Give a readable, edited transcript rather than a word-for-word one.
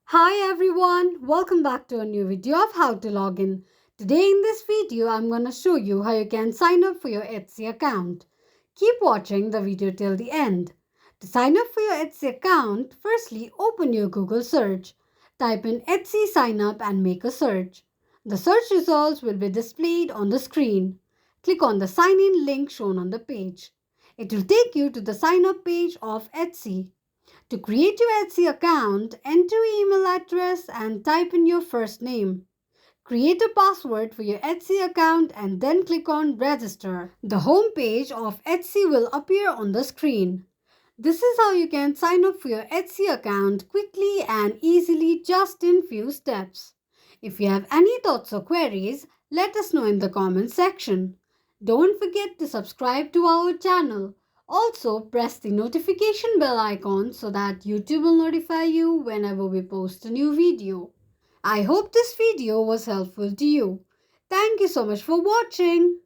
Hi everyone, welcome back to a new video of how to log in. Today in this video, I'm going to show you how you can sign up for your Etsy account. Keep watching the video till the end. To sign up for your Etsy account, firstly open your Google search. Type in Etsy sign up and make a search. The search results will be displayed on the screen. Click on the sign in link shown on the page. It will take you to the sign up page of Etsy. To create your Etsy account, enter your email address and type in your first name. Create a password for your Etsy account and then click on Register. The home page of Etsy will appear on the screen. This is how you can sign up for your Etsy account quickly and easily just in few steps. If you have any thoughts or queries, let us know in the comments section. Don't forget to subscribe to our channel. Also, press the notification bell icon so that YouTube will notify you whenever we post a new video. I hope this video was helpful to you. Thank you so much for watching.